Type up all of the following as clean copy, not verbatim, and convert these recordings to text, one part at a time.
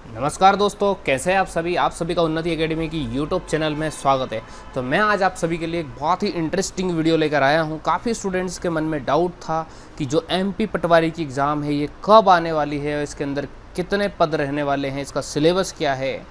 नमस्कार दोस्तों, कैसे हैं आप सभी का उन्नति एकेडमी की यूट्यूब चैनल में स्वागत है। तो मैं आज आप सभी के लिए एक बहुत ही इंटरेस्टिंग वीडियो लेकर आया हूं। काफ़ी स्टूडेंट्स के मन में डाउट था कि जो एमपी पटवारी की एग्ज़ाम है ये कब आने वाली है, इसके अंदर कितने पद रहने वाले हैं, इसका सिलेबस क्या है,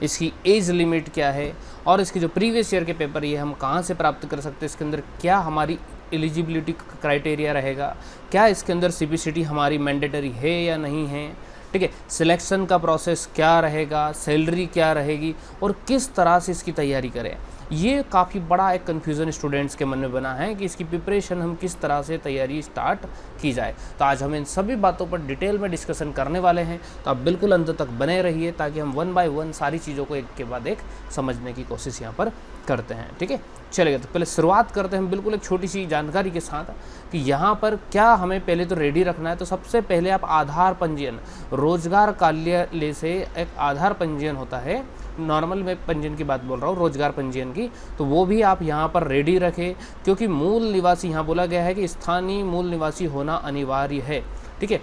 इसकी एज लिमिट क्या है और इसके जो प्रीवियस ईयर के पेपर ये हम कहाँ से प्राप्त कर सकते हैं, इसके अंदर क्या हमारी एलिजिबिलिटी क्राइटेरिया रहेगा, क्या इसके अंदर सीपीसीटी हमारी मैंडेटरी है या नहीं है, ठीक है, सिलेक्शन का प्रोसेस क्या रहेगा, सैलरी क्या रहेगी और किस तरह से इसकी तैयारी करें। ये काफ़ी बड़ा एक कन्फ्यूज़न स्टूडेंट्स के मन में बना है कि इसकी प्रिपरेशन हम किस तरह से तैयारी स्टार्ट की जाए। तो आज हम इन सभी बातों पर डिटेल में डिस्कशन करने वाले हैं, तो आप बिल्कुल अंत तक बने रहिए ताकि हम वन बाय वन सारी चीज़ों को एक के बाद एक समझने की कोशिश यहाँ पर करते हैं। ठीक है, चलेगा। तो पहले शुरुआत करते हैं हम बिल्कुल एक छोटी सी जानकारी के साथ कि यहाँ पर क्या हमें पहले तो रेडी रखना है। तो सबसे पहले आप आधार पंजीयन, रोजगार कार्यालय से एक आधार पंजीयन होता है, नॉर्मल मैं पंजीयन की बात बोल रहा हूँ, रोजगार पंजीयन की, तो वो भी आप यहाँ पर रेडी रखें क्योंकि मूल निवासी यहाँ बोला गया है कि स्थानीय मूल निवासी होना अनिवार्य है। ठीक है,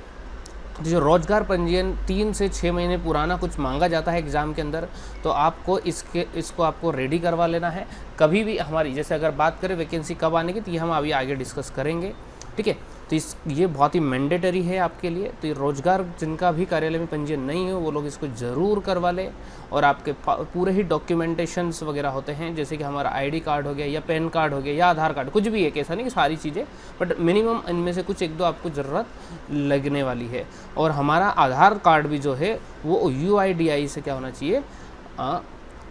जो रोजगार पंजीयन 3 से 6 महीने पुराना कुछ मांगा जाता है एग्ज़ाम के अंदर, तो आपको इसको आपको रेडी करवा लेना है। कभी भी हमारी जैसे अगर बात करें वैकेंसी कब आने की, तो ये हम अभी आगे डिस्कस करेंगे। ठीक है, तो ये बहुत ही मैंडेटरी है आपके लिए। तो ये रोजगार जिनका भी कार्यालय में पंजीयन नहीं हो वो लोग इसको ज़रूर करवा लें। और आपके पूरे ही डॉक्यूमेंटेशंस वगैरह होते हैं, जैसे कि हमारा आईडी कार्ड हो गया या पैन कार्ड हो गया या आधार कार्ड, कुछ भी है, ऐसा नहीं कि सारी चीज़ें, बट मिनिमम इनमें से कुछ एक दो आपको ज़रूरत लगने वाली है। और हमारा आधार कार्ड भी जो है वो UIDAI से क्या होना चाहिए,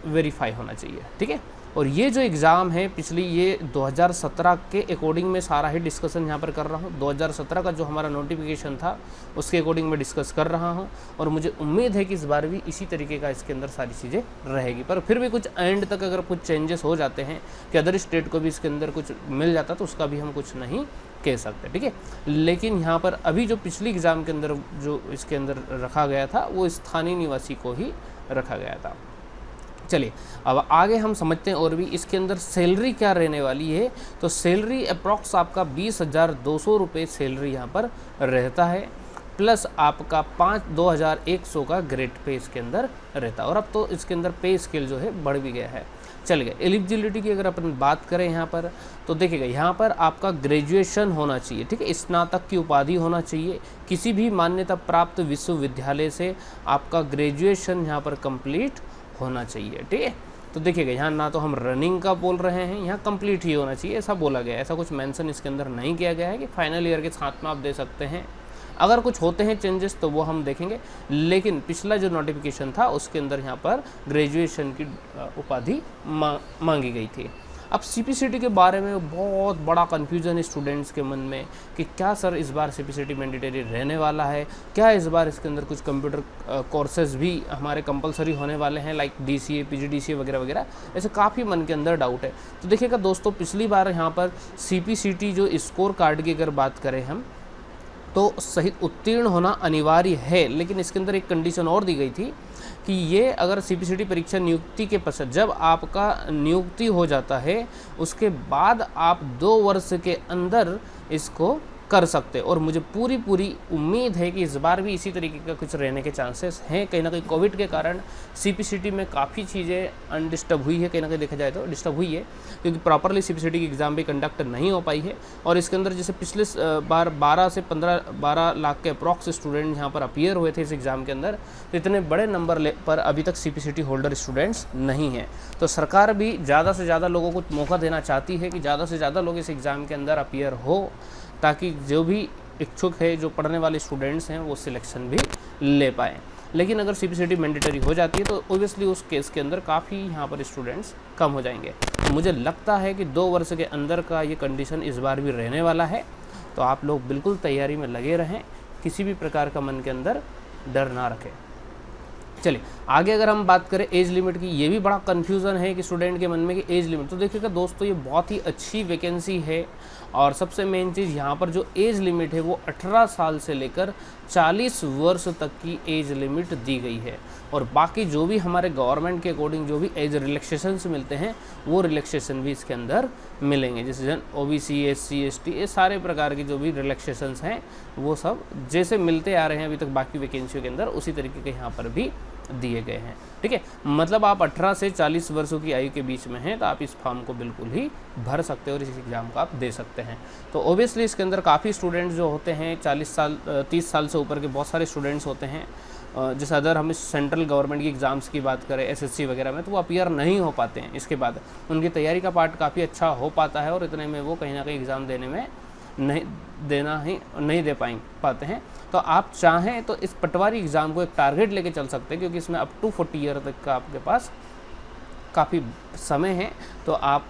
वेरीफाई होना चाहिए। ठीक है, और ये जो एग्ज़ाम है पिछली ये 2017 के अकॉर्डिंग में सारा ही डिस्कशन यहाँ पर कर रहा हूँ। 2017 का जो हमारा नोटिफिकेशन था उसके अकॉर्डिंग मैं डिस्कस कर रहा हूँ और मुझे उम्मीद है कि इस बार भी इसी तरीके का इसके अंदर सारी चीज़ें रहेगी। पर फिर भी कुछ एंड तक अगर कुछ चेंजेस हो जाते हैं कि अदर स्टेट को भी इसके अंदर कुछ मिल जाता तो उसका भी हम कुछ नहीं कह सकते। ठीक है, लेकिन यहाँ पर अभी जो पिछली एग्ज़ाम के अंदर जो इसके अंदर रखा गया था वो स्थानीय निवासी को ही रखा गया था। चलिए अब आगे हम समझते हैं और भी इसके अंदर सैलरी क्या रहने वाली है। तो सैलरी अप्रॉक्स आपका 20,200 रुपये सैलरी यहाँ पर रहता है, प्लस आपका 2,100 का ग्रेड पे इसके अंदर रहता है। और अब तो इसके अंदर पे स्केल जो है बढ़ भी गया है। चलिए एलिजिबिलिटी की अगर अपन बात करें यहाँ पर, तो देखिएगा यहाँ पर आपका ग्रेजुएशन होना चाहिए। ठीक है, स्नातक की उपाधि होना चाहिए, किसी भी मान्यता प्राप्त विश्वविद्यालय से आपका ग्रेजुएशन यहाँ पर कंप्लीट होना चाहिए। ठीक है, तो देखिएगा यहाँ ना तो हम रनिंग का बोल रहे हैं, यहाँ कंप्लीट ही होना चाहिए ऐसा बोला गया है। ऐसा कुछ मेंशन इसके अंदर नहीं किया गया है कि फाइनल ईयर के साथ में आप दे सकते हैं। अगर कुछ होते हैं चेंजेस तो वो हम देखेंगे, लेकिन पिछला जो नोटिफिकेशन था उसके अंदर यहाँ पर ग्रेजुएशन की उपाधि मांगी गई थी। अब सीपीसीटी के बारे में बहुत बड़ा कन्फ्यूज़न है स्टूडेंट्स के मन में कि क्या सर इस बार सीपीसीटी मैंडेटरी रहने वाला है, क्या इस बार इसके अंदर कुछ कंप्यूटर कोर्सेज भी हमारे कंपलसरी होने वाले हैं, लाइक DCA PGDCA वगैरह वगैरह, ऐसे काफ़ी मन के अंदर डाउट है। तो देखिएगा दोस्तों, पिछली बार यहाँ पर सीपीसीटी जो स्कोर कार्ड की अगर बात करें हम, तो सहित उत्तीर्ण होना अनिवार्य है, लेकिन इसके अंदर एक कंडीशन और दी गई थी कि ये अगर सीपीसीटी परीक्षा नियुक्ति के पश्चात जब आपका नियुक्ति हो जाता है उसके बाद आप 2 वर्ष के अंदर इसको कर सकते। और मुझे पूरी उम्मीद है कि इस बार भी इसी तरीके का कुछ रहने के चांसेस हैं। कहीं ना कहीं कोविड के कारण सीपीसीटी में काफ़ी चीज़ें अनडिस्टर्ब हुई है, कहीं ना कहीं देखा जाए तो डिस्टर्ब हुई है, क्योंकि प्रॉपरली सीपीसीटी की एग्ज़ाम भी कंडक्ट नहीं हो पाई है। और इसके अंदर जैसे पिछले बार 12 लाख के अप्रॉक्स स्टूडेंट यहाँ पर अपीयर हुए थे इस एग्ज़ाम के अंदर, तो इतने बड़े नंबर पर अभी तक सीपीसीटी होल्डर स्टूडेंट्स नहीं हैं। तो सरकार भी ज़्यादा से ज़्यादा लोगों को मौका देना चाहती है कि ज़्यादा से ज़्यादा लोग इस एग्ज़ाम के अंदर अपीयर हो, ताकि जो भी इच्छुक है, जो पढ़ने वाले स्टूडेंट्स हैं, वो सिलेक्शन भी ले पाएँ। लेकिन अगर सीपीसीटी मैंडेटरी हो जाती है तो ओबियसली उस केस के अंदर काफ़ी यहाँ पर स्टूडेंट्स कम हो जाएंगे। तो मुझे लगता है कि 2 वर्ष के अंदर का ये कंडीशन इस बार भी रहने वाला है। तो आप लोग बिल्कुल तैयारी में लगे रहें, किसी भी प्रकार का मन के अंदर डर ना रखें। चलिए आगे अगर हम बात करें एज लिमिट की, ये भी बड़ा कन्फ्यूज़न है कि स्टूडेंट के मन में कि एज लिमिट, तो देखिएगा दोस्तों, ये बहुत ही अच्छी वैकेंसी है। और सबसे मेन चीज़ यहाँ पर जो एज लिमिट है वो 18 साल से लेकर 40 वर्ष तक की एज लिमिट दी गई है। और बाकी जो भी हमारे गवर्नमेंट के अकॉर्डिंग जो भी एज रिलैक्सेशंस मिलते हैं वो रिलैक्सेशन भी इसके अंदर मिलेंगे, जैसे OBC SC ST ये सारे प्रकार के जो भी रिलैक्सेशंस हैं वो सब जैसे मिलते आ रहे हैं अभी तक बाकी वैकेंसियों के अंदर, उसी तरीके के यहाँ पर भी दिए गए हैं। ठीक है, मतलब आप 18 से 40 वर्षों की आयु के बीच में हैं तो आप इस फॉर्म को बिल्कुल ही भर सकते हो और इस एग्ज़ाम को आप दे सकते हैं। तो ओबियसली इसके अंदर काफ़ी स्टूडेंट्स जो होते हैं 40 साल 30 साल से ऊपर के बहुत सारे स्टूडेंट्स होते हैं। जैसे अदर हम सेंट्रल गवर्नमेंट की एग्ज़ाम्स की बात करें एसएससी वगैरह में, तो वो अपीयर नहीं हो पाते हैं। इसके बाद उनकी तैयारी का पार्ट काफ़ी अच्छा हो पाता है और इतने में वो कहीं ना कहीं एग्ज़ाम देने में नहीं दे पाते हैं। तो आप चाहें तो इस पटवारी एग्ज़ाम को एक टारगेट लेके चल सकते हैं, क्योंकि इसमें अप टू 40 ईयर तक का आपके पास काफ़ी समय है, तो आप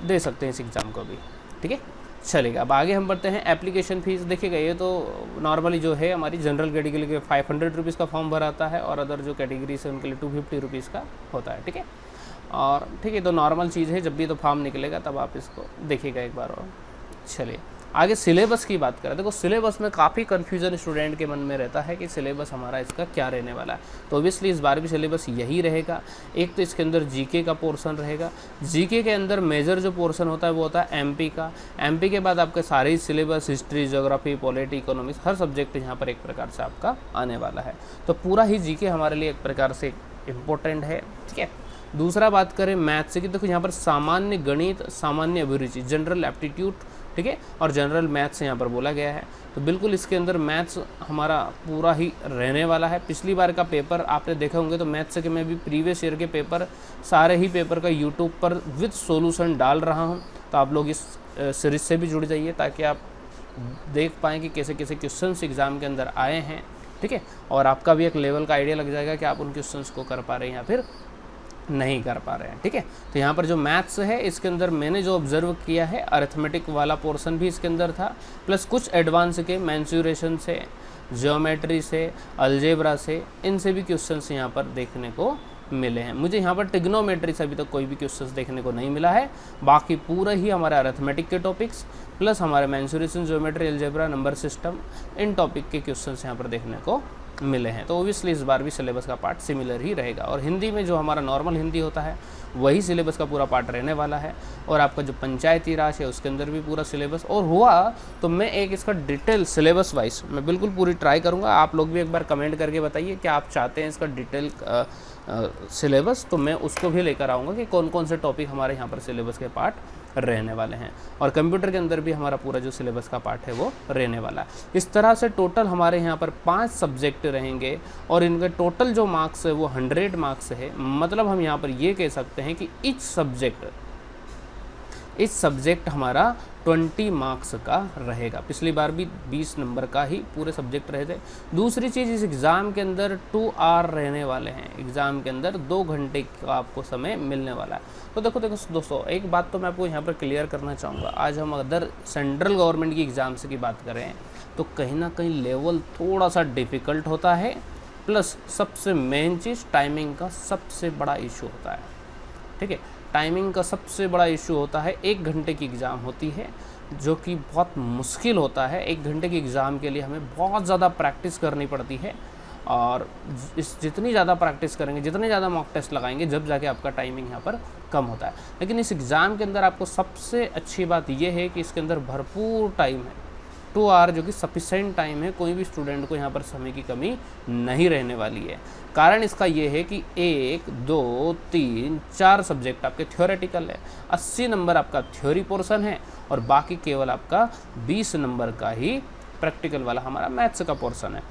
दे सकते हैं इस एग्ज़ाम को भी। ठीक है, चलेगा। अब आगे हम बढ़ते हैं। एप्लीकेशन फ़ीस देखिएगा, ये तो नॉर्मली जो है हमारी जनरल कैटेगरी के लिए 500 रुपीज़ का फॉर्म भरा आता है और अदर जो कैटेगरीज है उनके लिए 250 रुपीज़ का होता है। ठीक है, और ठीक है, तो नॉर्मल चीज़ है, जब भी तो फॉर्म निकलेगा तब आप इसको देखिएगा एक बार। और चलिए आगे सिलेबस की बात करें। देखो सिलेबस में काफ़ी कन्फ्यूज़न स्टूडेंट के मन में रहता है कि सिलेबस हमारा इसका क्या रहने वाला है। तो ऑब्वियसली इस बार भी सिलेबस यही रहेगा। एक तो इसके अंदर जीके का पोर्शन रहेगा। जीके के अंदर मेजर जो पोर्शन होता है वो होता है एमपी का। एमपी के बाद आपके सारे ही syllabus history, geography, polity, economics, हर सब्जेक्ट यहाँ पर एक प्रकार से आपका आने वाला है। तो पूरा ही जीके हमारे लिए एक प्रकार से इम्पोर्टेंट है। ठीक है, दूसरा बात करें मैथ्स की, देखो यहाँ पर सामान्य गणित, सामान्य अभिरुचि, जनरल एप्टीट्यूड, ठीक है, और जनरल मैथ्स यहाँ पर बोला गया है। तो बिल्कुल इसके अंदर मैथ्स हमारा पूरा ही रहने वाला है। पिछली बार का पेपर आपने देखे होंगे, तो मैथ्स के मैं भी प्रीवियस ईयर के पेपर, सारे ही पेपर का यूट्यूब पर विद सॉल्यूशन डाल रहा हूँ। तो आप लोग इस सीरीज से भी जुड़ जाइए ताकि आप देख पाएँ कि कैसे कैसे क्वेश्चंस एग्ज़ाम के अंदर आए हैं। ठीक है, और आपका भी एक लेवल का आइडिया लग जाएगा कि आप उन क्वेश्चंस को कर पा रहे हैं या फिर नहीं कर पा रहे हैं। ठीक है, तो यहाँ पर जो मैथ्स है इसके अंदर मैंने जो ऑब्जर्व किया है, अरिथमेटिक वाला पोर्शन भी इसके अंदर था, प्लस कुछ एडवांस के मेंसुरेशन से, ज्योमेट्री से, अलजेब्रा से, इनसे भी क्वेश्चंस यहाँ पर देखने को मिले हैं। मुझे यहाँ पर ट्रिग्नोमेट्री से अभी तक कोई भी क्वेश्चंस देखने को नहीं मिला है। बाकी पूरा ही हमारे अरिथमेटिक के टॉपिक्स प्लस हमारे mensuration, geometry, algebra, number system, इन टॉपिक के क्वेश्चंस यहाँ पर देखने को मिले हैं। तो ओबियसली इस बार भी सिलेबस का पार्ट सिमिलर ही रहेगा और हिंदी में जो हमारा नॉर्मल हिंदी होता है वही सिलेबस का पूरा पार्ट रहने वाला है। और आपका जो पंचायती राज है उसके अंदर भी पूरा सिलेबस, और हुआ तो मैं एक इसका डिटेल सिलेबस वाइज मैं बिल्कुल पूरी ट्राई करूँगा। आप लोग भी एक बार कमेंट करके बताइए कि आप चाहते हैं इसका डिटेल सिलेबस, तो मैं उसको भी लेकर आऊँगा कि कौन कौन से टॉपिक हमारे यहाँ पर सिलेबस के पार्ट रहने वाले हैं। और कंप्यूटर के अंदर भी हमारा पूरा जो सिलेबस का पार्ट है वो रहने वाला है। इस तरह से टोटल हमारे यहाँ पर 5 सब्जेक्ट रहेंगे और इनके टोटल जो मार्क्स है वो 100 मार्क्स है। मतलब हम यहाँ पर ये कह सकते हैं कि इच सब्जेक्ट हमारा 20 मार्क्स का रहेगा। पिछली बार भी 20 नंबर का ही पूरे सब्जेक्ट रहे थे। दूसरी चीज़, इस एग्ज़ाम के अंदर 2 आवर रहने वाले हैं। एग्ज़ाम के अंदर 2 घंटे का आपको समय मिलने वाला है। तो देखो दोस्तों, एक बात तो मैं आपको यहाँ पर क्लियर करना चाहूँगा। आज हम अदर सेंट्रल गवर्नमेंट की एग्ज़ाम्स की बात करें तो कहीं ना कहीं लेवल थोड़ा सा डिफ़िकल्ट होता है, प्लस सबसे मेन चीज़ टाइमिंग का सबसे बड़ा इशू होता है। ठीक है, टाइमिंग का सबसे बड़ा इशू होता है। 1 घंटे की एग्ज़ाम होती है जो कि बहुत मुश्किल होता है। 1 घंटे की एग्ज़ाम के लिए हमें बहुत ज़्यादा प्रैक्टिस करनी पड़ती है और जितनी ज़्यादा प्रैक्टिस करेंगे, जितने ज़्यादा मॉक टेस्ट लगाएंगे, जब जाके आपका टाइमिंग यहाँ पर कम होता है। लेकिन इस एग्ज़ाम के अंदर आपको सबसे अच्छी बात यह है कि इसके अंदर भरपूर टाइम है, 2 आवर, जो कि सफिशेंट टाइम है। कोई भी स्टूडेंट को यहाँ पर समय की कमी नहीं रहने वाली है। कारण इसका ये है कि 1, 2, 3, 4 सब्जेक्ट आपके थ्योरेटिकल है, 80 नंबर आपका थ्योरी पोर्शन है और बाकी केवल आपका 20 नंबर का ही प्रैक्टिकल वाला हमारा मैथ्स का पोर्शन है।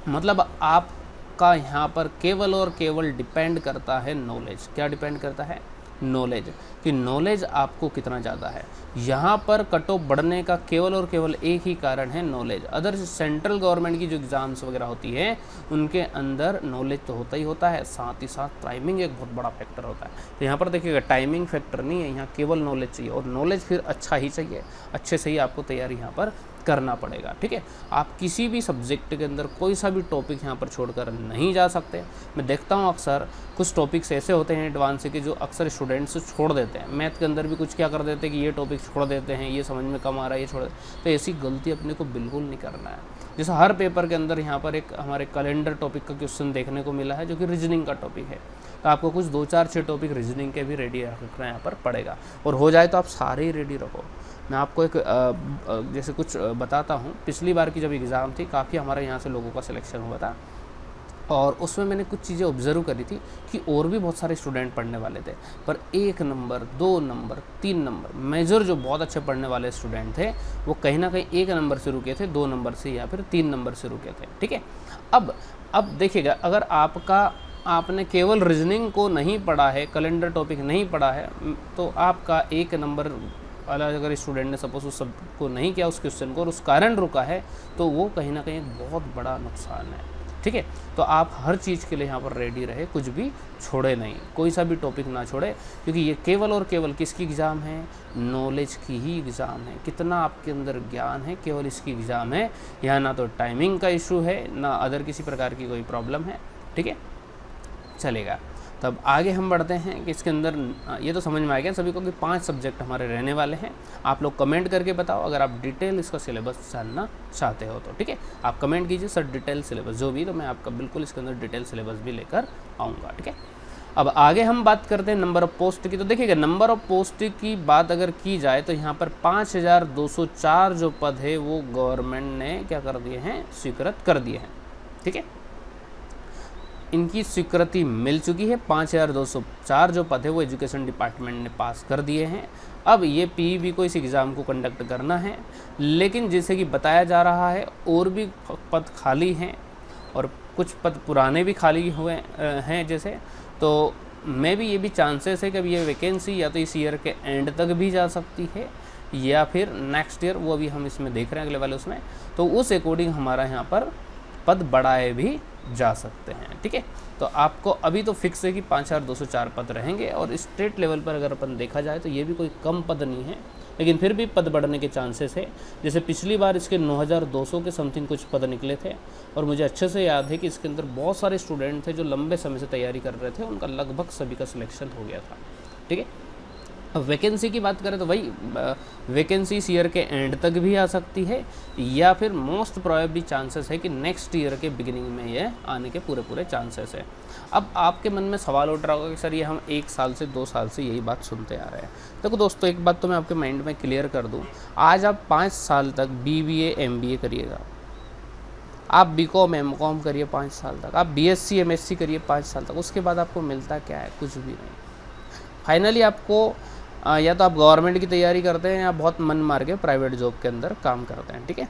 मतलब आपका यहाँ पर केवल और केवल डिपेंड करता है नॉलेज। क्या डिपेंड करता है? नॉलेज, कि नॉलेज आपको कितना ज़्यादा है। यहाँ पर कट ऑफ बढ़ने का केवल और केवल एक ही कारण है, नॉलेज। अदर सेंट्रल गवर्नमेंट की जो एग्ज़ाम्स वगैरह होती है उनके अंदर नॉलेज तो होता ही होता है, साथ ही साथ टाइमिंग एक बहुत बड़ा फैक्टर होता है। तो यहाँ पर देखिएगा टाइमिंग फैक्टर नहीं है, यहाँ केवल नॉलेज चाहिए और नॉलेज फिर अच्छा ही चाहिए। अच्छे से ही आपको तैयारी यहाँ पर करना पड़ेगा। ठीक है, आप किसी भी सब्जेक्ट के अंदर कोई सा भी टॉपिक यहाँ पर छोड़कर नहीं जा सकते। मैं देखता हूँ अक्सर कुछ टॉपिक्स ऐसे होते हैं एडवांस के जो अक्सर स्टूडेंट्स छोड़ देते हैं। मैथ के अंदर भी कुछ क्या कर देते हैं कि ये टॉपिक छोड़ देते हैं, ये समझ में कम आ रहा है, ये छोड़ देते। तो ऐसी गलती अपने को बिल्कुल नहीं करना है। जैसे हर पेपर के अंदर यहाँ पर एक हमारे कैलेंडर टॉपिक का क्वेश्चन देखने को मिला है जो कि रीजनिंग का टॉपिक है। तो आपको कुछ 2, 4, 6 टॉपिक रीजनिंग के भी रेडी रखना यहाँ पर पड़ेगा, और हो जाए तो आप सारे ही रेडी रखो। मैं आपको एक जैसे कुछ बताता हूँ। पिछली बार की जब एग्ज़ाम थी, काफ़ी हमारे यहाँ से लोगों का सिलेक्शन हुआ था। और उसमें मैंने कुछ चीज़ें ऑब्जर्व करी थी कि और भी बहुत सारे स्टूडेंट पढ़ने वाले थे, पर 1 नंबर 2 नंबर 3 नंबर मेजर जो बहुत अच्छे पढ़ने वाले स्टूडेंट थे वो कहीं ना कहीं 1 नंबर से रुके थे, 2 नंबर से या फिर 3 नंबर से रुके थे। ठीक है, अब देखिएगा, अगर आपने केवल रीजनिंग को नहीं पढ़ा है, कैलेंडर टॉपिक नहीं पढ़ा है, तो आपका 1 नंबर वाला अगर स्टूडेंट ने सपोज उस सब को नहीं किया उस क्वेश्चन को और उस कारण रुका है, तो वो कहीं ना कहीं बहुत बड़ा नुकसान है। ठीक है, तो आप हर चीज़ के लिए यहाँ पर रेडी रहे, कुछ भी छोड़े नहीं, कोई सा भी टॉपिक ना छोड़े, क्योंकि ये केवल और केवल किसकी एग्ज़ाम है? नॉलेज की ही एग्ज़ाम है। कितना आपके अंदर ज्ञान है, केवल इसकी एग्ज़ाम है। यहाँ ना तो टाइमिंग का इशू है, ना अदर किसी प्रकार की कोई प्रॉब्लम है। ठीक है, चलेगा। तब आगे हम बढ़ते हैं कि इसके अंदर ये तो समझ में आ गया सभी को कि 5 सब्जेक्ट हमारे रहने वाले हैं। आप लोग कमेंट करके बताओ अगर आप डिटेल इसका सिलेबस जानना चाहते हो तो। ठीक है, आप कमेंट कीजिए सर डिटेल सिलेबस जो भी, तो मैं आपका बिल्कुल इसके अंदर डिटेल सिलेबस भी लेकर आऊँगा। ठीक है, अब आगे हम बात करते हैं नंबर ऑफ पोस्ट की। तो देखिएगा, नंबर ऑफ पोस्ट की बात अगर की जाए तो यहाँ पर 5204 जो पद है वो गवर्नमेंट ने क्या कर दिए हैं? स्वीकृत कर दिए हैं। ठीक है, इनकी स्वीकृति मिल चुकी है। 5204 जो पद है वो एजुकेशन डिपार्टमेंट ने पास कर दिए हैं। अब ये पीईबी को इस एग्ज़ाम को कंडक्ट करना है, लेकिन जैसे कि बताया जा रहा है और भी पद खाली हैं और कुछ पद पुराने भी खाली हुए हैं जैसे, तो मे भी ये भी चांसेस है कि अब ये वैकेंसी या तो इस ईयर के एंड तक भी जा सकती है या फिर नेक्स्ट ईयर, वो अभी हम इसमें देख रहे हैं अगले वाले उसमें, तो उस अकॉर्डिंग हमारा यहाँ पर पद बढ़ाए भी जा सकते हैं। ठीक है, तो आपको अभी तो फिक्स है कि 5204 पद रहेंगे और स्टेट लेवल पर अगर अपन देखा जाए तो ये भी कोई कम पद नहीं है, लेकिन फिर भी पद बढ़ने के चांसेस है। जैसे पिछली बार इसके 9200 के समथिंग कुछ पद निकले थे और मुझे अच्छे से याद है कि इसके अंदर बहुत सारे स्टूडेंट थे जो लंबे समय से तैयारी कर रहे थे, उनका लगभग सभी का सिलेक्शन हो गया था। ठीक है, अब वैकेंसी की बात करें तो भाई वैकेंसी इस ईयर के एंड तक भी आ सकती है या फिर मोस्ट प्रोबेबली चांसेस है कि नेक्स्ट ईयर के बिगिनिंग में ये आने के पूरे चांसेस है। अब आपके मन में सवाल उठ रहा होगा कि सर ये हम 1 साल से 2 साल से यही बात सुनते आ रहे हैं। देखो दोस्तों, एक बात तो मैं आपके माइंड में क्लियर कर दूँ, आज आप 5 साल तक BBA MBA करिएगा, आप BCom MCom करिए 5 साल तक, आप BSc MSc करिए 5 साल तक, उसके बाद आपको मिलता क्या है? कुछ भी नहीं। फाइनली आपको या तो आप गवर्नमेंट की तैयारी करते हैं या बहुत मन मार के प्राइवेट जॉब के अंदर काम करते हैं। ठीक है,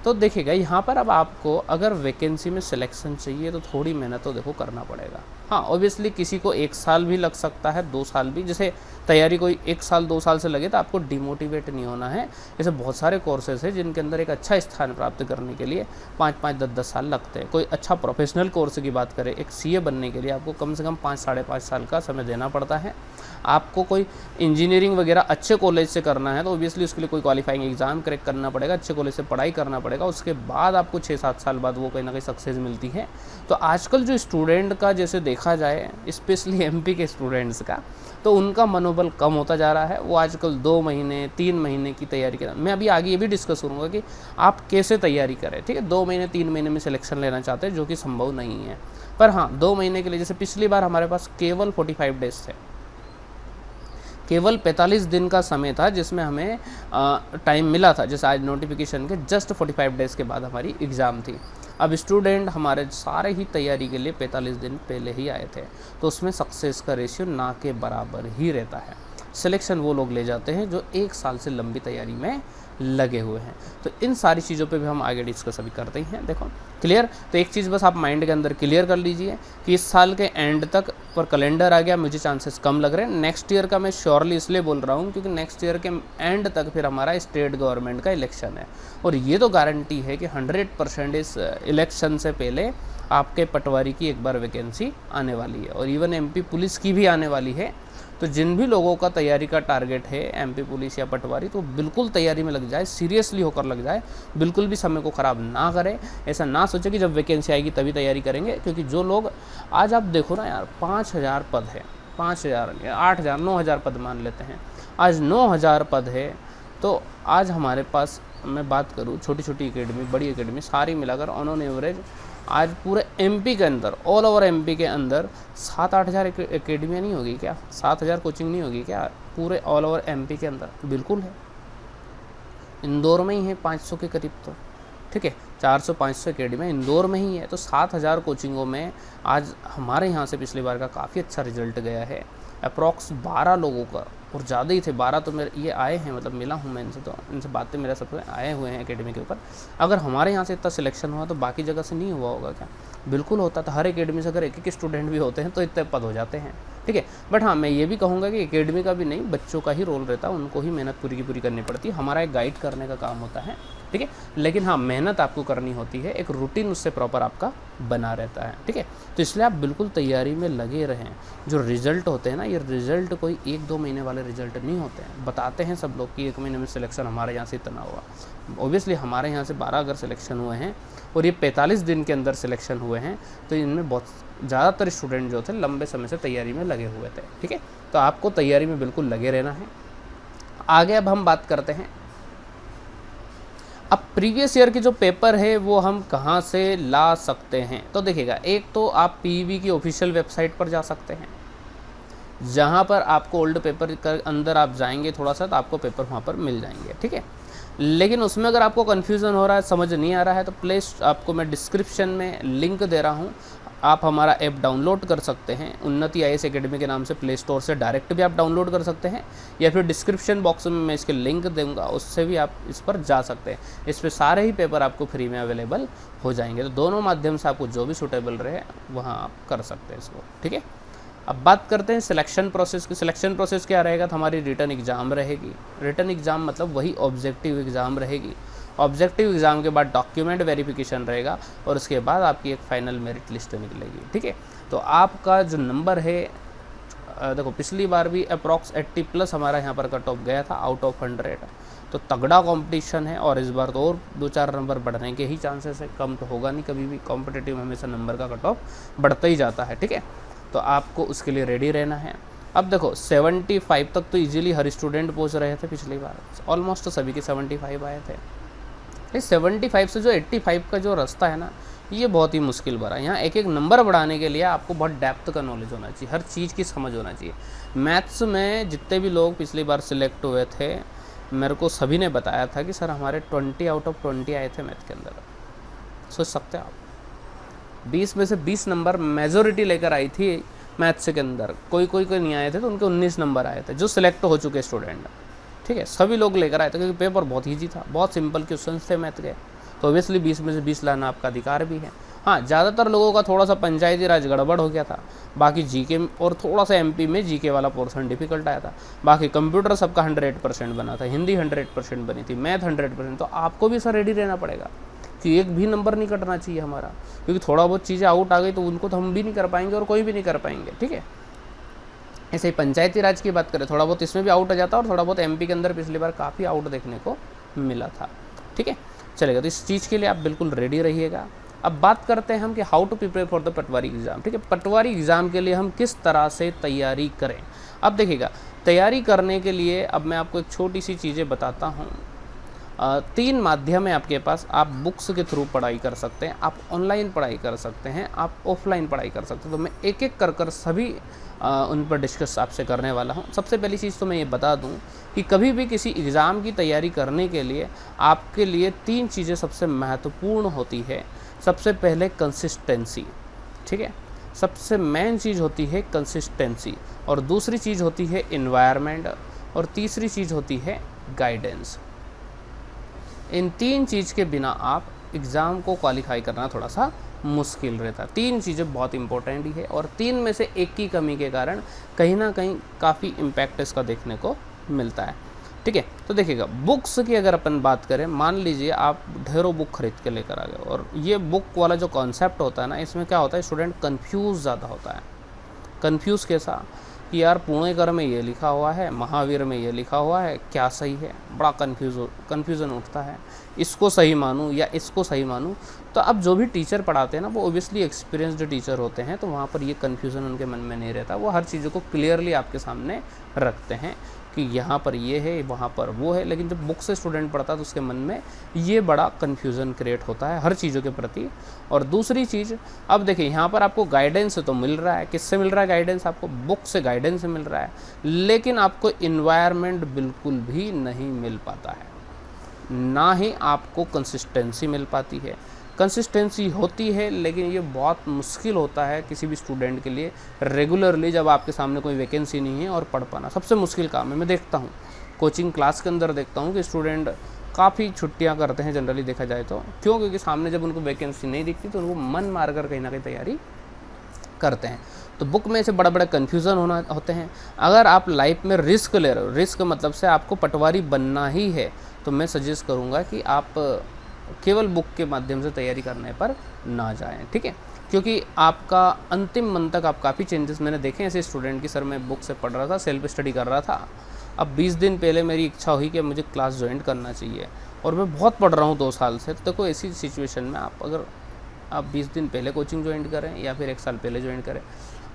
तो देखिएगा यहाँ पर अब आपको अगर वैकेंसी में सिलेक्शन चाहिए तो थोड़ी मेहनत तो देखो करना पड़ेगा। हाँ, ऑब्वियसली किसी को 1 साल भी लग सकता है, 2 साल भी, जैसे तैयारी कोई 1 साल 2 साल से लगे तो आपको डिमोटिवेट नहीं होना है। ऐसे बहुत सारे कोर्सेज हैं जिनके अंदर एक अच्छा स्थान प्राप्त करने के लिए 5-5 10-10 साल लगते हैं। कोई अच्छा प्रोफेशनल कोर्स की बात करें, एक CA बनने के लिए आपको कम से कम 5-5.5 साल का समय देना पड़ता है। आपको कोई इंजीनियरिंग वगैरह अच्छे कॉलेज से करना है तो ऑब्वियसली उसके लिए कोई क्वालिफाइंग एग्जाम क्रैक करना पड़ेगा, अच्छे कॉलेज से पढ़ाई करना पड़ेगा, उसके बाद आपको 6-7 साल बाद वो कहीं ना कहीं सक्सेस मिलती है। तो आजकल जो स्टूडेंट का जैसे देखा जाए, स्पेशली MP के स्टूडेंट्स का, तो उनका मनोबल कम होता जा रहा है। वो आजकल 2 महीने 3 महीने की तैयारी कर, मैं अभी आगे ये भी डिस्कस करूँगा कि आप कैसे तैयारी करें। ठीक है, 2 महीने 3 महीने में सिलेक्शन लेना चाहते हैं जो कि संभव नहीं है, पर हाँ 2 महीने के लिए, जैसे पिछली बार हमारे पास केवल 45 डेज थे, केवल 45 दिन का समय था जिसमें हमें टाइम मिला था। जैसे आज नोटिफिकेशन के जस्ट 45 डेज़ के बाद हमारी एग्ज़ाम थी। अब स्टूडेंट हमारे सारे ही तैयारी के लिए 45 दिन पहले ही आए थे, तो उसमें सक्सेस का रेशियो ना के बराबर ही रहता है। सिलेक्शन वो लोग ले जाते हैं जो 1 साल से लंबी तैयारी में लगे हुए हैं। तो इन सारी चीज़ों पे भी हम आगे डिस्कस अभी करते हैं। देखो क्लियर, तो एक चीज़ बस आप माइंड के अंदर क्लियर कर लीजिए कि इस साल के एंड तक पर कैलेंडर आ गया, मुझे चांसेस कम लग रहे हैं। नेक्स्ट ईयर का मैं श्योरली इसलिए बोल रहा हूँ क्योंकि नेक्स्ट ईयर के एंड तक फिर हमारा स्टेट गवर्नमेंट का इलेक्शन है और ये तो गारंटी है कि 100% इस इलेक्शन से पहले आपके पटवारी की एक बार वैकेंसी आने वाली है और इवन MP पुलिस की भी आने वाली है। तो जिन भी लोगों का तैयारी का टारगेट है MP पुलिस या पटवारी, तो बिल्कुल तैयारी में लग जाए, सीरियसली होकर लग जाए, बिल्कुल भी समय को ख़राब ना करें। ऐसा ना सोचे कि जब वैकेंसी आएगी तभी तैयारी करेंगे, क्योंकि जो लोग आज आप देखो ना यार, 5000 पद है, 5000 8000 9000 पद मान लेते हैं, आज 9000 पद है। तो आज हमारे पास मैं बात करूँ छोटी छोटी एकेडमी, बड़ी एकेडमी सारी मिलाकर ऑन एवरेज आज पूरे MP के अंदर, ऑल ओवर MP के अंदर 7-8 हज़ार एकेडमियाँ नहीं होगी क्या? 7000 कोचिंग नहीं होगी क्या पूरे ऑल ओवर MP के अंदर? बिल्कुल है, इंदौर में ही है 500 के करीब। तो ठीक है, 400-500 एकेडमी इंदौर में ही है। तो 7000 कोचिंगों में आज हमारे यहाँ से पिछली बार का काफ़ी अच्छा रिजल्ट गया है। अप्रॉक्स 12 लोगों का, और ज़्यादा ही थे, 12 तो मेरे ये आए हैं, मतलब मिला हूँ मैं इनसे, तो इनसे बातें मेरा सब आए हुए हैं एकेडमी के ऊपर। अगर हमारे यहाँ से इतना सिलेक्शन हुआ तो बाकी जगह से नहीं हुआ होगा क्या? बिल्कुल होता था। हर एकेडमी से अगर एक स्टूडेंट भी होते हैं तो इतने पद हो जाते हैं, ठीक है। बट हाँ, मैं ये भी कहूँगा कि एकेडमी का भी नहीं, बच्चों का ही रोल रहता है, उनको ही मेहनत पूरी की पूरी करनी पड़ती है। हमारा एक गाइड करने का काम होता है, ठीक है। लेकिन हाँ, मेहनत आपको करनी होती है, एक रूटीन उससे प्रॉपर आपका बना रहता है, ठीक है। तो इसलिए आप बिल्कुल तैयारी में लगे रहें। जो रिजल्ट होते हैं ना, ये रिजल्ट कोई 1-2 महीने वाले रिजल्ट नहीं होते हैं। बताते हैं सब लोग कि 1 महीने में सिलेक्शन हमारे यहाँ से इतना हुआ। ऑब्वियसली हमारे यहाँ से 12 अगर सिलेक्शन हुए हैं और ये 45 दिन के अंदर सिलेक्शन हुए हैं, तो इनमें बहुत ज़्यादातर स्टूडेंट जो थे लंबे समय से तैयारी में लगे हुए थे, ठीक है। तो आपको तैयारी में बिल्कुल लगे रहना है। आगे अब हम बात करते हैं, अब प्रीवियस ईयर की जो पेपर है वो हम कहाँ से ला सकते हैं। तो देखिएगा, एक तो आप पीईबी की ऑफिशियल वेबसाइट पर जा सकते हैं, जहाँ पर आपको ओल्ड पेपर के अंदर आप जाएंगे थोड़ा सा, तो आपको पेपर वहाँ पर मिल जाएंगे, ठीक है। लेकिन उसमें अगर आपको कन्फ्यूज़न हो रहा है, समझ नहीं आ रहा है, तो प्लीज़ आपको मैं डिस्क्रिप्शन में लिंक दे रहा हूँ, आप हमारा ऐप डाउनलोड कर सकते हैं। उन्नति आईएएस एकेडमी के नाम से प्ले स्टोर से डायरेक्ट भी आप डाउनलोड कर सकते हैं, या फिर डिस्क्रिप्शन बॉक्स में मैं इसके लिंक दूंगा, उससे भी आप इस पर जा सकते हैं। इस पर सारे ही पेपर आपको फ्री में अवेलेबल हो जाएंगे। तो दोनों माध्यम से आपको जो भी सूटेबल रहे वहाँ आप कर सकते हैं इसको, ठीक है। अब बात करते हैं सिलेक्शन प्रोसेस की। सिलेक्शन प्रोसेस क्या रहेगा? तो हमारी रिटन एग्ज़ाम रहेगी। रिटन एग्ज़ाम मतलब वही ऑब्जेक्टिव एग्ज़ाम रहेगी। ऑब्जेक्टिव एग्ज़ाम के बाद डॉक्यूमेंट वेरिफिकेशन रहेगा, और उसके बाद आपकी एक फ़ाइनल मेरिट लिस्ट निकलेगी, ठीक है। तो आपका जो नंबर है, देखो पिछली बार भी अप्रॉक्स 80+ हमारा यहाँ पर कट ऑफ गया था आउट ऑफ 100। तो तगड़ा कंपटीशन है, और इस बार तो और 2-4 नंबर बढ़ने के ही चांसेस है, कम तो होगा नहीं कभी भी। कॉम्पिटिटिव हमेशा नंबर का कट ऑफ बढ़ता ही जाता है, ठीक है। तो आपको उसके लिए रेडी रहना है। अब देखो 75 तक तो इजीली हर स्टूडेंट पहुंच रहे थे पिछली बार, ऑलमोस्ट सभी के 75 आए थे। इस 75 से जो 85 का जो रास्ता है ना, ये बहुत ही मुश्किल भरा है। यहाँ एक एक नंबर बढ़ाने के लिए आपको बहुत डेप्थ का नॉलेज होना चाहिए, हर चीज़ की समझ होना चाहिए। मैथ्स में जितने भी लोग पिछली बार सिलेक्ट हुए थे, मेरे को सभी ने बताया था कि सर हमारे 20 आउट ऑफ 20 आए थे मैथ के अंदर। सोच सकते हैं आप, 20 में से 20 नंबर मेजोरिटी लेकर आई थी मैथ्स के अंदर। कोई नहीं आए थे, तो उनके 19 नंबर आए थे जो सिलेक्ट हो चुके स्टूडेंट, ठीक है। सभी लोग लेकर आए थे क्योंकि पेपर बहुत ईजी था, बहुत सिंपल क्वेश्चन थे मैथ के। तो ऑब्वियसली 20 में से 20 लाना आपका अधिकार भी है। हाँ, ज़्यादातर लोगों का थोड़ा सा पंचायती राज गड़बड़ हो गया था, बाकी जीके और थोड़ा सा एमपी में जीके वाला पोर्शन डिफिकल्ट आया था। बाकी कंप्यूटर सबका 100% बना था, हिंदी 100% बनी थी, मैथ 100%। तो आपको भी सर रेडी रहना पड़ेगा कि एक भी नंबर नहीं कटना चाहिए हमारा, क्योंकि थोड़ा बहुत चीज़ें आउट आ गई तो उनको तो हम भी नहीं कर पाएंगे और कोई भी नहीं कर पाएंगे, ठीक है। ऐसे ही पंचायती राज की बात करें, थोड़ा बहुत इसमें भी आउट आ जाता है, और थोड़ा बहुत एमपी के अंदर पिछली बार काफ़ी आउट देखने को मिला था, ठीक है। चलेगा, तो इस चीज़ के लिए आप बिल्कुल रेडी रहिएगा। अब बात करते हैं हम कि how to prepare for the patwari exam, ठीक है। पटवारी एग्ज़ाम के लिए हम किस तरह से तैयारी करें। अब देखिएगा, तैयारी करने के लिए अब मैं आपको एक छोटी सी चीज़ें बताता हूँ। 3 माध्यम है आपके पास। आप बुक्स के थ्रू पढ़ाई कर सकते हैं, आप ऑनलाइन पढ़ाई कर सकते हैं, आप ऑफलाइन पढ़ाई कर सकते हैं। तो मैं एक एक कर सभी उन पर डिस्कस आपसे करने वाला हूं। सबसे पहली चीज़ तो मैं ये बता दूं कि कभी भी किसी एग्ज़ाम की तैयारी करने के लिए आपके लिए 3 चीज़ें सबसे महत्वपूर्ण होती है। सबसे पहले कंसिस्टेंसी, ठीक है, सबसे मेन चीज़ होती है कंसिस्टेंसी, और दूसरी चीज़ होती है इन्वायरमेंट, और तीसरी चीज़ होती है गाइडेंस। इन 3 चीज़ के बिना आप एग्ज़ाम को क्वालिफाई करना थोड़ा सा मुश्किल रहता है। 3 चीज़ें बहुत इंपॉर्टेंट ही है, और 3 में से एक की कमी के कारण कहीं ना कहीं काफ़ी इम्पैक्ट इसका देखने को मिलता है, ठीक है। तो देखिएगा, बुक्स की अगर अपन बात करें, मान लीजिए आप ढेरों बुक खरीद के लेकर आ गए, और ये बुक वाला जो कॉन्सेप्ट होता है ना, इसमें क्या होता है, स्टूडेंट कन्फ्यूज़ ज़्यादा होता है। कन्फ्यूज़ कैसा कि यार पुणेकर में ये लिखा हुआ है, महावीर में ये लिखा हुआ है, क्या सही है, बड़ा कन्फ्यूज़न उठता है, इसको सही मानूं या इसको सही मानूं। तो अब जो भी टीचर पढ़ाते हैं ना, वो ओबियसली एक्सपीरियंस्ड टीचर होते हैं, तो वहाँ पर ये कन्फ्यूज़न उनके मन में नहीं रहता। वो हर चीज़ों को क्लियरली आपके सामने रखते हैं कि यहाँ पर ये है, वहाँ पर वो है। लेकिन जब बुक से स्टूडेंट पढ़ता है तो उसके मन में ये बड़ा कन्फ्यूज़न क्रिएट होता है हर चीज़ों के प्रति। और दूसरी चीज़, अब देखिए यहाँ पर आपको गाइडेंस तो मिल रहा है, किससे मिल रहा है गाइडेंस, आपको बुक से गाइडेंस मिल रहा है, लेकिन आपको इन्वायरमेंट बिल्कुल भी नहीं मिल पाता है, ना ही आपको कंसिस्टेंसी मिल पाती है, कंसिस्टेंसी होती है, लेकिन ये बहुत मुश्किल होता है किसी भी स्टूडेंट के लिए रेगुलरली जब आपके सामने कोई वैकेंसी नहीं है और पढ़ पाना सबसे मुश्किल काम है। मैं देखता हूँ कोचिंग क्लास के अंदर देखता हूँ कि स्टूडेंट काफ़ी छुट्टियाँ करते हैं जनरली देखा जाए तो। क्यों? क्योंकि सामने जब उनको वैकेंसी नहीं दिखती तो उनको मन मार कर कहीं ना कहीं तैयारी करते हैं। तो बुक में से बड़ा बड़ा कन्फ्यूज़न होते हैं। अगर आप लाइफ में रिस्क ले रहे हो, रिस्क मतलब से आपको पटवारी बनना ही है, तो मैं सजेस्ट करूँगा कि आप केवल बुक के माध्यम से तैयारी करने पर ना जाएं, ठीक है? क्योंकि आपका अंतिम मन तक आप काफ़ी चेंजेस मैंने देखे ऐसे स्टूडेंट की। सर मैं बुक से पढ़ रहा था, सेल्फ स्टडी कर रहा था, अब 20 दिन पहले मेरी इच्छा हुई कि मुझे क्लास ज्वाइन करना चाहिए और मैं बहुत पढ़ रहा हूँ 2 साल से। तो देखो ऐसी सिचुएशन में आप 20 दिन पहले कोचिंग ज्वाइन करें या फिर 1 साल पहले ज्वाइन करें,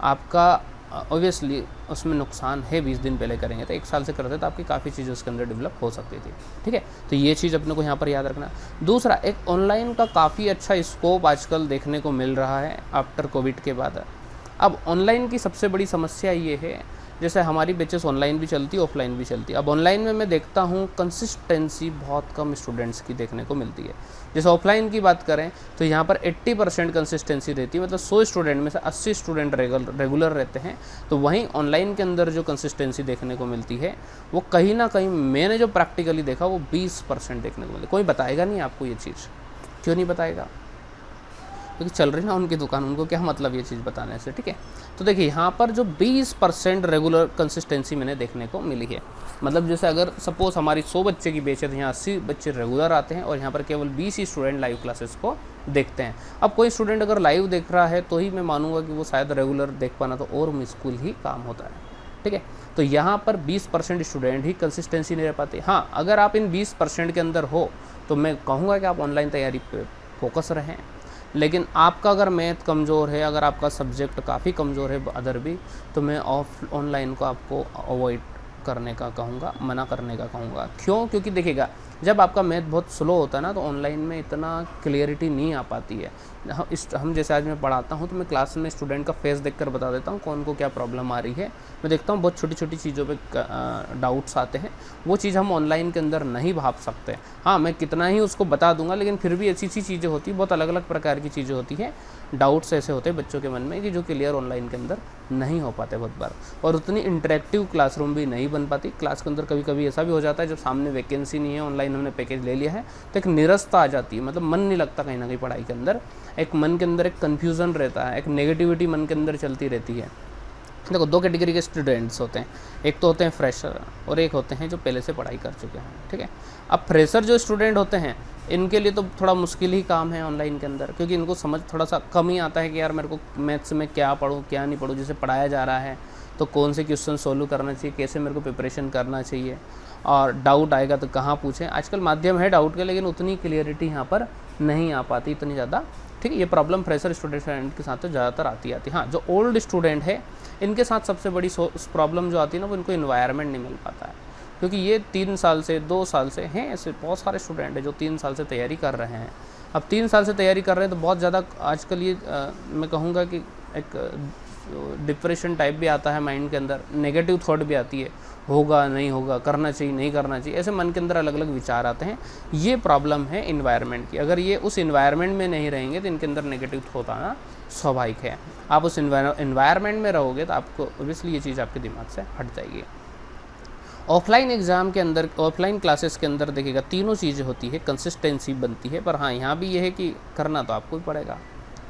आपका ऑब्वियसली उसमें नुकसान है। 20 दिन पहले करेंगे तो 1 साल से करते तो आपकी काफ़ी चीज़ें उसके अंदर डेवलप हो सकती थी, ठीक है? तो ये चीज़ अपने को यहाँ पर याद रखना। दूसरा, एक ऑनलाइन का काफ़ी अच्छा स्कोप आजकल देखने को मिल रहा है आफ्टर कोविड के बाद। अब ऑनलाइन की सबसे बड़ी समस्या ये है, जैसे हमारी बैचेस ऑनलाइन भी चलती है, ऑफलाइन भी चलती है। अब ऑनलाइन में मैं देखता हूँ कंसिस्टेंसी बहुत कम स्टूडेंट्स की देखने को मिलती है। जैसे ऑफलाइन की बात करें तो यहाँ पर 80% कंसिस्टेंसी रहती है, मतलब 100 स्टूडेंट में से 80 स्टूडेंट रेगुलर रहते हैं। तो वहीं ऑनलाइन के अंदर जो कंसिस्टेंसी देखने को मिलती है वो कहीं ना कहीं मैंने जो प्रैक्टिकली देखा वो 20% देखने को मिलती है। कोई बताएगा नहीं आपको ये चीज़, क्यों नहीं बताएगा? क्योंकि चल रही ना उनकी दुकान, उनको क्या मतलब ये चीज़ बताने से, ठीक है? तो देखिए यहाँ पर जो 20% रेगुलर कंसिस्टेंसी मैंने देखने को मिली है, मतलब जैसे अगर सपोज हमारी 100 बच्चे की बैच है तो यहाँ 80 बच्चे रेगुलर आते हैं और यहाँ पर केवल 20 ही स्टूडेंट लाइव क्लासेस को देखते हैं। अब कोई स्टूडेंट अगर लाइव देख रहा है तो ही मैं मानूंगा कि वो शायद रेगुलर देख पाना तो और मुश्किल ही काम होता है, ठीक है? तो यहाँ पर 20% स्टूडेंट ही कंसिस्टेंसी नहीं रह पाते। हाँ, अगर आप इन 20% के अंदर हो तो मैं कहूँगा कि आप ऑनलाइन तैयारी पर फोकस रहें। लेकिन आपका अगर मैथ कमज़ोर है, अगर आपका सब्जेक्ट काफ़ी कमज़ोर है अदर भी, तो मैं ऑनलाइन को आपको अवॉइड करने का कहूँगा, मना करने का कहूँगा। क्यों? क्योंकि देखिएगा जब आपका मैथ बहुत स्लो होता है ना तो ऑनलाइन में इतना क्लियरिटी नहीं आ पाती है। हम जैसे आज मैं पढ़ाता हूँ तो मैं क्लास में स्टूडेंट का फेस देखकर बता देता हूँ कौन को क्या प्रॉब्लम आ रही है। मैं देखता हूँ बहुत छोटी छोटी चीज़ों पे डाउट्स आते हैं, वो चीज़ हम ऑनलाइन के अंदर नहीं भाप सकते। हाँ, मैं कितना ही उसको बता दूंगा लेकिन फिर भी ऐसी चीज़ें होती हैं, बहुत अलग अलग प्रकार की चीज़ें होती हैं, डाउट्स ऐसे होते हैं बच्चों के मन में कि जो क्लियर ऑनलाइन के अंदर नहीं हो पाते बहुत बार। और उतनी इंटरेक्टिव क्लासरूम भी नहीं बन पाती। क्लास के अंदर कभी कभी ऐसा भी हो जाता है जब सामने वैकेंसी नहीं है, ऑनलाइन हमने पैकेज ले लिया है तो एक निरस्ता आ जाती है, मतलब मन नहीं लगता कहीं ना कहीं पढ़ाई के अंदर। एक मन के अंदर एक कन्फ्यूज़न रहता है, एक नेगेटिविटी मन के अंदर चलती रहती है। देखो 2 कैटेगरी के स्टूडेंट्स होते हैं, एक तो होते हैं फ्रेशर और एक होते हैं जो पहले से पढ़ाई कर चुके हैं, ठीक है? अब फ्रेशर जो स्टूडेंट होते हैं इनके लिए तो थोड़ा मुश्किल ही काम है ऑनलाइन के अंदर, क्योंकि इनको समझ थोड़ा सा कम ही आता है कि यार मेरे को मैथ्स में क्या पढ़ूँ क्या नहीं पढ़ूँ। जैसे पढ़ाया जा रहा है तो कौन से क्वेश्चन सोल्व करना चाहिए, कैसे मेरे को प्रिपरेशन करना चाहिए, और डाउट आएगा तो कहाँ पूछें। आजकल माध्यम है डाउट के, लेकिन उतनी क्लियरिटी यहाँ पर नहीं आ पाती इतनी ज़्यादा, ठीक है? ये प्रॉब्लम फ्रेशर स्टूडेंट के साथ तो ज़्यादातर आती है। हाँ, जो ओल्ड स्टूडेंट है इनके साथ सबसे बड़ी प्रॉब्लम जो आती है ना वो इनको इन्वायरमेंट नहीं मिल पाता है, क्योंकि ये 3 साल से 2 साल से हैं, ऐसे बहुत सारे स्टूडेंट हैं जो 3 साल से तैयारी कर रहे हैं। अब 3 साल से तैयारी कर रहे हैं तो बहुत ज़्यादा आजकल ये मैं कहूँगा कि एक डिप्रेशन टाइप भी आता है माइंड के अंदर, नेगेटिव थॉट भी आती है, होगा नहीं होगा, करना चाहिए नहीं करना चाहिए, ऐसे मन के अंदर अलग अलग विचार आते हैं। ये प्रॉब्लम है इन्वायरमेंट की। अगर ये उस इन्वायरमेंट में नहीं रहेंगे तो इनके अंदर नेगेटिव थॉट आना स्वाभाविक है। आप उस इन्वायरमेंट में रहोगे तो आपको ऑब्वियसली ये चीज़ आपके दिमाग से हट जाएगी। ऑफलाइन एग्ज़ाम के अंदर, ऑफलाइन क्लासेस के अंदर देखिएगा तीनों चीज़ें होती है, कंसिस्टेंसी बनती है। पर हाँ, यहाँ भी ये है कि करना तो आपको ही पड़ेगा,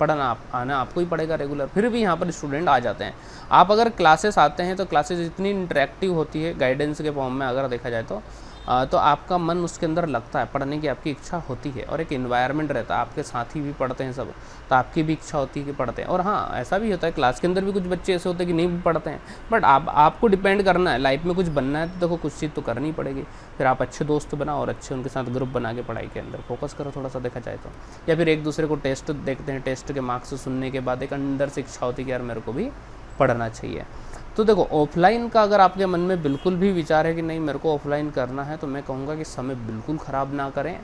पढ़ना आना आपको ही पड़ेगा रेगुलर। फिर भी यहाँ पर स्टूडेंट आ जाते हैं। आप अगर क्लासेस आते हैं तो क्लासेस इतनी इंटरेक्टिव होती है गाइडेंस के फॉर्म में, अगर देखा जाए तो आपका मन उसके अंदर लगता है, पढ़ने की आपकी इच्छा होती है, और एक इन्वायरमेंट रहता है, आपके साथी भी पढ़ते हैं सब, तो आपकी भी इच्छा होती है कि पढ़ते हैं। और हाँ, ऐसा भी होता है क्लास के अंदर भी कुछ बच्चे ऐसे होते हैं कि नहीं भी पढ़ते हैं, बट आपको डिपेंड करना है, लाइफ में कुछ बनना है तो देखो कुछ चीज़ तो करनी पड़ेगी। फिर आप अच्छे दोस्त बनाओ और अच्छे उनके साथ ग्रुप बना के पढ़ाई के अंदर फोकस करो थोड़ा सा देखा जाए तो। या फिर एक दूसरे को टेस्ट देखते हैं, टेस्ट के मार्क्स सुनने के बाद एक अंदर से इच्छा होती है कि यार मेरे को भी पढ़ना चाहिए। तो देखो ऑफलाइन का अगर आपके मन में बिल्कुल भी विचार है कि नहीं मेरे को ऑफलाइन करना है, तो मैं कहूँगा कि समय बिल्कुल ख़राब ना करें।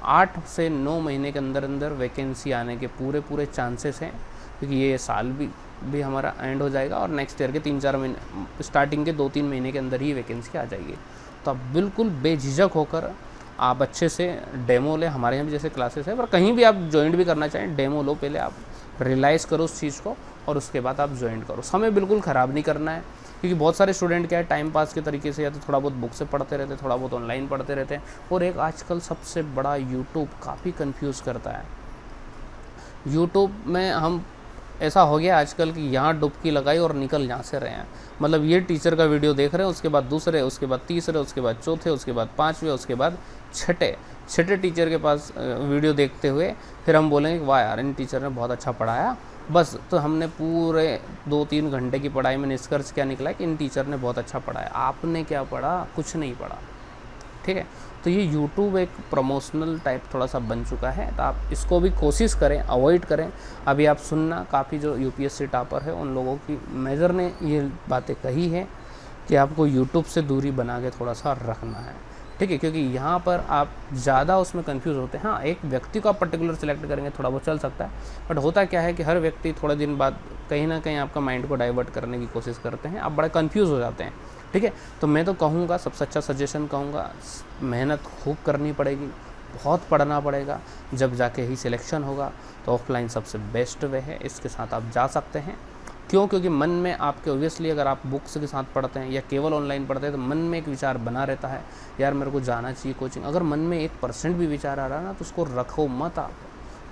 8 से 9 महीने के अंदर अंदर वैकेंसी आने के पूरे चांसेस हैं, क्योंकि ये साल भी हमारा एंड हो जाएगा और नेक्स्ट ईयर के 3-4 महीने, स्टार्टिंग के 2-3 महीने के अंदर ही वैकेंसी आ जाएगी। तो आप बिल्कुल बेझिझक होकर आप अच्छे से डेमो लें। हमारे यहाँ भी जैसे क्लासेस है, पर कहीं भी आप ज्वाइन भी करना चाहें, डेमो लो, पहले आप रियलाइज़ करो उस चीज़ को और उसके बाद आप ज्वाइन करो। समय बिल्कुल ख़राब नहीं करना है, क्योंकि बहुत सारे स्टूडेंट क्या है टाइम पास के तरीके से या तो थोड़ा बहुत बुक से पढ़ते रहते हैं, थोड़ा बहुत ऑनलाइन पढ़ते रहते हैं। और एक आजकल सबसे बड़ा यूट्यूब काफ़ी कंफ्यूज करता है। यूट्यूब में हम ऐसा हो गया आजकल कि यहाँ डुबकी लगाई और निकल यहाँ से रहे हैं। मतलब ये टीचर का वीडियो देख रहे हैं, उसके बाद दूसरे, उसके बाद तीसरे, उसके बाद चौथे, उसके बाद पाँचवें, उसके बाद छठे टीचर के पास वीडियो देखते हुए फिर हम बोलेंगे वाह यार इन टीचर ने बहुत अच्छा पढ़ाया। बस, तो हमने पूरे 2-3 घंटे की पढ़ाई में निष्कर्ष क्या निकला कि इन टीचर ने बहुत अच्छा पढ़ाया। आपने क्या पढ़ा? कुछ नहीं पढ़ा। ठीक है, तो ये YouTube एक प्रमोशनल टाइप थोड़ा सा बन चुका है, तो आप इसको भी कोशिश करें, अवॉइड करें। अभी आप सुनना, काफ़ी जो UPSC टॉपर है उन लोगों की मेजर ने ये बातें कही है कि आपको YouTube से दूरी बना के थोड़ा सा रखना है। ठीक है, क्योंकि यहाँ पर आप ज़्यादा उसमें कंफ्यूज होते हैं। हाँ, एक व्यक्ति को आप पर्टिकुलर सेलेक्ट करेंगे थोड़ा बहुत चल सकता है, बट होता क्या है कि हर व्यक्ति थोड़े दिन बाद कहीं ना कहीं आपका माइंड को डाइवर्ट करने की कोशिश करते हैं, आप बड़ा कंफ्यूज हो जाते हैं। ठीक है, तो मैं तो कहूँगा, सबसे अच्छा सजेशन कहूँगा, मेहनत खूब करनी पड़ेगी, बहुत पढ़ना पड़ेगा, जब जाके ही सिलेक्शन होगा। तो ऑफलाइन सबसे बेस्ट वे है, इसके साथ आप जा सकते हैं। क्यों? क्योंकि मन में आपके ऑब्वियसली अगर आप बुक्स के साथ पढ़ते हैं या केवल ऑनलाइन पढ़ते हैं तो मन में एक विचार बना रहता है, यार मेरे को जाना चाहिए कोचिंग। अगर मन में 1% भी विचार आ रहा है ना, तो उसको रखो मत, आप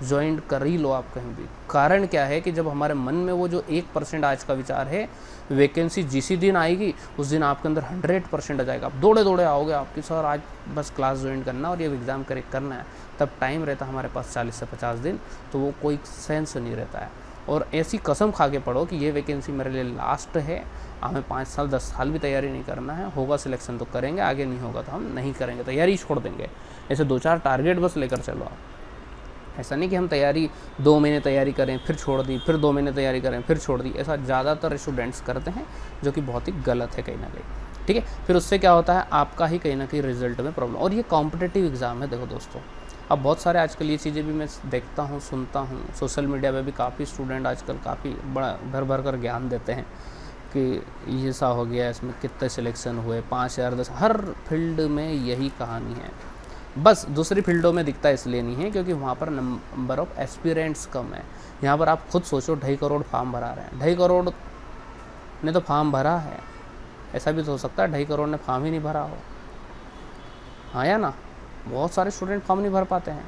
ज्वाइन कर ही लो आप कहीं भी। कारण क्या है कि जब हमारे मन में वो जो 1% आज का विचार है, वैकेंसी जिस दिन आएगी उस दिन आपके अंदर 100% आ जाएगा। आप दौड़े दौड़े आओगे आपकी सर आज बस क्लास ज्वाइन करना और ये एग्ज़ाम करेक्ट करना है। तब टाइम रहता है हमारे पास 40 से 50 दिन, तो वो कोई सेंस नहीं रहता है। और ऐसी कसम खा के पढ़ो कि ये वैकेंसी मेरे लिए लास्ट है, हमें 5 साल 10 साल भी तैयारी नहीं करना है, होगा सिलेक्शन तो करेंगे, आगे नहीं होगा तो हम नहीं करेंगे, तैयारी छोड़ देंगे। ऐसे 2-4 टारगेट बस लेकर चलो आप। ऐसा नहीं कि हम तैयारी 2 महीने तैयारी करें फिर छोड़ दी, फिर 2 महीने तैयारी करें फिर छोड़ दी। ऐसा ज़्यादातर स्टूडेंट्स करते हैं, जो कि बहुत ही गलत है कहीं ना कहीं। ठीक है, फिर उससे क्या होता है, आपका ही कहीं ना कहीं रिजल्ट में प्रॉब्लम। और ये कॉम्पिटिटिव एग्ज़ाम है। देखो दोस्तों, अब बहुत सारे आजकल ये चीज़ें भी मैं देखता हूँ, सुनता हूँ, सोशल मीडिया पे भी काफ़ी स्टूडेंट आजकल काफ़ी बड़ा भर कर ज्ञान देते हैं कि ये सा हो गया, इसमें कितने सिलेक्शन हुए, 5 या 10। हर फील्ड में यही कहानी है। बस दूसरी फील्डों में दिखता इसलिए नहीं है क्योंकि वहाँ पर नंबर ऑफ एस्पिरेंट्स कम है। यहाँ पर आप खुद सोचो, 2.5 करोड़ फॉर्म भरा रहे हैं। 2.5 करोड़ ने तो फॉर्म भरा है, ऐसा भी तो हो सकता है 2.5 करोड़ ने फॉर्म ही नहीं भरा हो। हाँ या ना, बहुत सारे स्टूडेंट फॉर्म नहीं भर पाते हैं।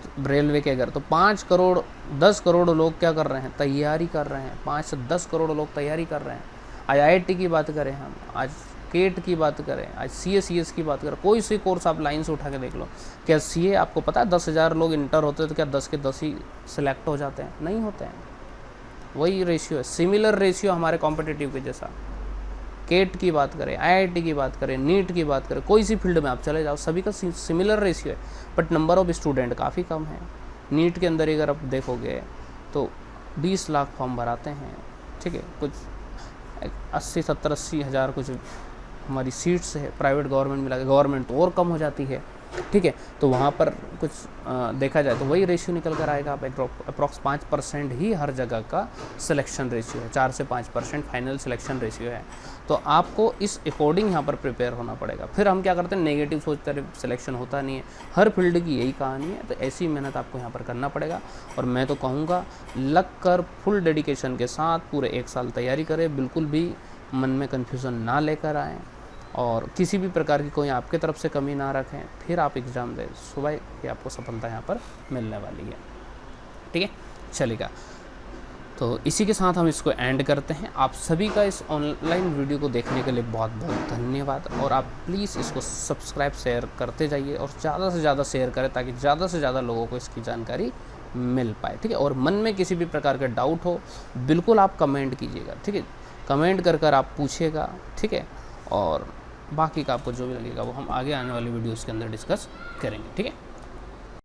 तो रेलवे के अगर तो 5 करोड़ 10 करोड़ लोग क्या कर रहे हैं, तैयारी कर रहे हैं। 5 से 10 करोड़ लोग तैयारी कर रहे हैं। IIT की बात करें हम, आज केट की बात करें, आज CS की बात करें, कोई सी कोर्स आप लाइन से उठा के देख लो। क्या CA आपको पता है 10,000 लोग इंटर होते हैं तो क्या 10 के 10 ही सिलेक्ट हो जाते हैं? नहीं होते हैं। वही रेशियो है, सिमिलर रेशियो हमारे कॉम्पिटिटिव के जैसा। केट की बात करें, IIT की बात करें, नीट की बात करें, कोई सी फील्ड में आप चले जाओ, सभी का सिमिलर रेशियो है, बट नंबर ऑफ स्टूडेंट काफ़ी कम है। नीट के अंदर अगर आप देखोगे तो 20 लाख फॉर्म भराते हैं। ठीक है, कुछ 80-70-80 हज़ार कुछ हमारी सीट्स है, प्राइवेट गवर्नमेंट मिला के, गवर्नमेंट तो और कम हो जाती है। ठीक है, तो वहाँ पर कुछ देखा जाए तो वही रेशियो निकल कर आएगा। आप अप्रॉक्स 5% ही हर जगह का सिलेक्शन रेशियो है, 4 से 5% फाइनल सिलेक्शन रेशियो है। तो आपको इस अकॉर्डिंग यहाँ पर प्रिपेयर होना पड़ेगा। फिर हम क्या करते हैं, नेगेटिव सोचते हैं सिलेक्शन होता नहीं है। हर फील्ड की यही कहानी है, तो ऐसी मेहनत आपको यहाँ पर करना पड़ेगा। और मैं तो कहूँगा लग कर फुल डेडिकेशन के साथ पूरे 1 साल तैयारी करें, बिल्कुल भी मन में कन्फ्यूज़न ना लेकर आएँ और किसी भी प्रकार की कोई आपके तरफ से कमी ना रखें, फिर आप एग्ज़ाम दें, सुबह ही आपको सफलता यहाँ पर मिलने वाली है। ठीक है, चलेगा। तो इसी के साथ हम इसको एंड करते हैं। आप सभी का इस ऑनलाइन वीडियो को देखने के लिए बहुत बहुत धन्यवाद। और आप प्लीज़ इसको सब्सक्राइब शेयर करते जाइए और ज़्यादा से ज़्यादा शेयर करें ताकि ज़्यादा से ज़्यादा लोगों को इसकी जानकारी मिल पाए। ठीक है, और मन में किसी भी प्रकार का डाउट हो बिल्कुल आप कमेंट कीजिएगा। ठीक है, कमेंट कर आप पूछिएगा। ठीक है, और बाकी का आपको जो भी लगेगा वो हम आगे आने वाली वीडियोज़ के अंदर डिस्कस करेंगे। ठीक है।